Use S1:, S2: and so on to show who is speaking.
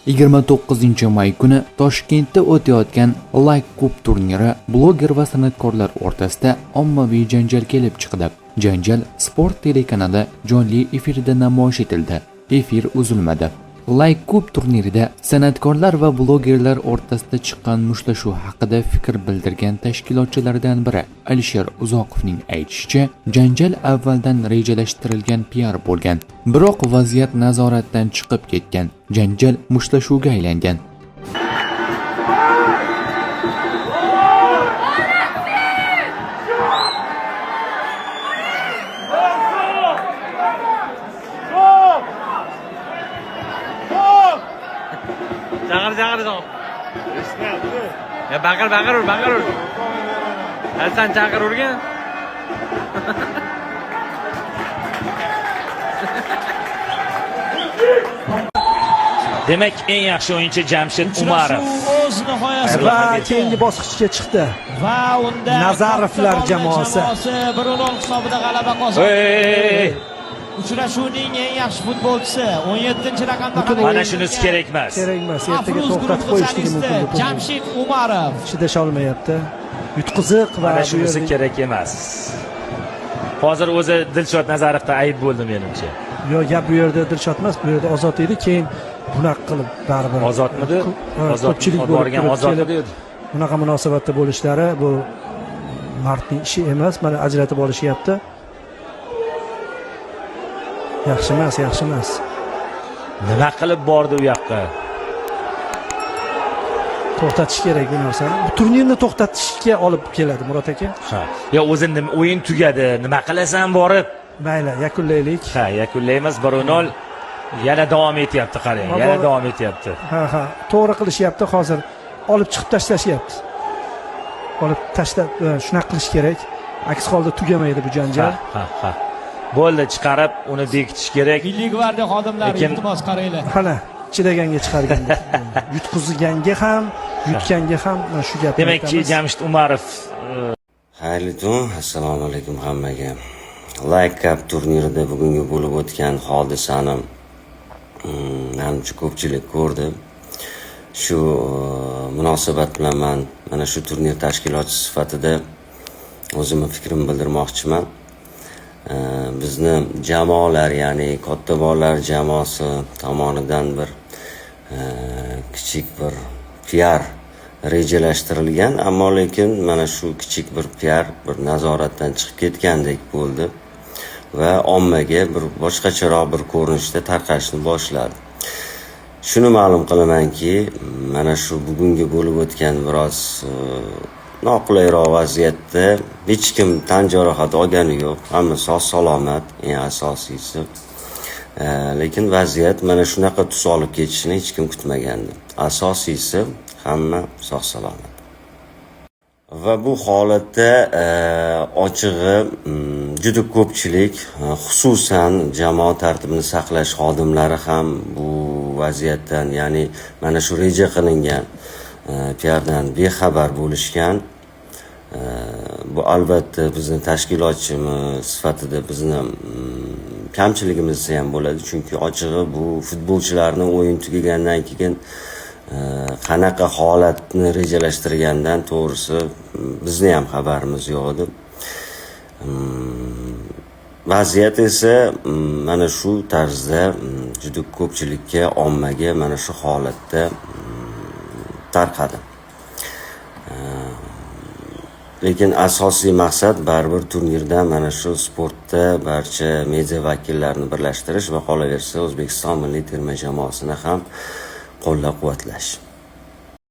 S1: 29 may kuni Toshkentda o'tayotgan Like Cup turniri bloger va san'atkorlar o'rtasida ommaviy janjal kelib chiqdi. Janjal Sport telekanali jonli efirida namoyish etildi. Efir uzilmadi. Like Cup turnirida san'atkorlar va blogerlar o'rtasida chiqqan mushtlashuv haqida fikr bildirgan tashkilotchilardan biri Alisher Uzoqovning aytishicha, janjal avvaldan rejalashtirilgan PR bo'lgan, biroq vaziyat nazoratdan chiqib ketgan. Janjal mushtlashuviga aylangan.
S2: Jangan dong. Ya bakar ur. Sen chaqir urgan.
S3: Demak, eng yaxshi o'yinchi Jamshid Umarov
S4: o'z nihoyasiga keyingi bosqichga chiqdi va unda Nazarovlar jamoasi 1-0 hisobida g'alaba qozondi. Uchrashuvning eng yaxshi futbolchisi 17-raqamda
S3: mana shunisi kerak emas.
S4: Ertaga to'xtatib qo'yishligi mumkin. Jamshid Umarov chidasha olmayapti. Yutqiziq va
S3: mana shunisi kerak emas. Hozir o'zi Dilshod Nazarovda ayb bo'ldi menimcha.
S4: Yo'q, gap bu yerda Dilshod emas, bu yerda Ozod edi, keyin bunaqa qilib baribir.
S3: Ozodmidi? Ko'pchilik borgan Ozodmidi?
S4: Bunaqa munosabatda bo'lishlari bu mardning ishi emas. Mana ajratib olishyapti. Yaxshi emas.
S3: Nima qilib bordi u yoqqa?
S4: To'xtatish kerak bu narsani. Bu turnirni to'xtatishga olib keladi Murod aka.
S3: Ha. Yo, o'zi o'yin tugadi. Nima qilasan borib?
S4: Mayli, yakunlaylik.
S3: Ha, yakunlaymiz. 1-0. Yana davom etyapti, qarang. Yana davom etyapti.
S4: Ha. To'g'ri qilishyapti hozir. Olib chiqib tashlashyapti. Olib tashlab, shunaqa qilish kerak. Aks holda tugamaydi bu janjal.
S3: Ha. Bo'ldi, chiqarib uni bekitish kerak.
S4: Milliy gvardiya xodimlari iltimos qaranglar. Qana, chidaganga chiqargan. Yutqizganga ham, yutganga ham mana shu gapni.
S3: Demakki, Jamshid Umarov.
S5: Xayrli tun, assalomu alaykum hammaga. Like Cup turnirida bugungi bo'lib o'tgan hodisani menimcha ko'pchilik ko'rdi. Shu munosabat bilan men mana shu turnir tashkilotchisi sifatida o'zimning fikrimni bildirmoqchiman. Bizni jamoalar, ya'ni katta bolalar jamoasi tomonidan bir kichik bir PR rejalashtirilgan, ammo lekin mana shu kichik bir PR bir nazoratdan chiqib ketgandek bo'ldi va ommaga bir boshqacharoq bir ko'rinishda tarqalishni boshladi. Shuni ma'lum qilamanki, mana shu bugungi bo'lib o'tgan biroz noqulayroq vaziyatda hech kim tan jarohati olgani yo'q. Hamma sog' salomat, eng asosiysi. Lekin vaziyat mana shunaqa tus olib ketishini hech kim kutmagandi. Asosiysi hamma sog' salomat. Va bu holatda ochig'i juda ko'pchilik, xususan jamoat tartibini saqlash xodimlari ham bu vaziyatdan, ya'ni mana shu reja qilingan PRdan bexabar bo'lishgan. Bu albatta bizni tashkilotchimiz sifatida bizni kamchiligimiz ham bo'ladi, chunki ochig'i bu futbolchilarni o'yin tugagandan keyin qanaqa holatni rejalashtirgandan to'g'risi bizni ham xabarimiz yo'q edi. Vaziyat esa mana shu tarzda juda ko'pchilikka, ommaga mana shu holatda tarqadi. Lekin asosiy maqsad baribir turnirda mana shu sportda barcha media vakillarini birlashtirish va qolaversa O'zbekiston milliy terma jamoasini ham qo'llab-quvvatlash.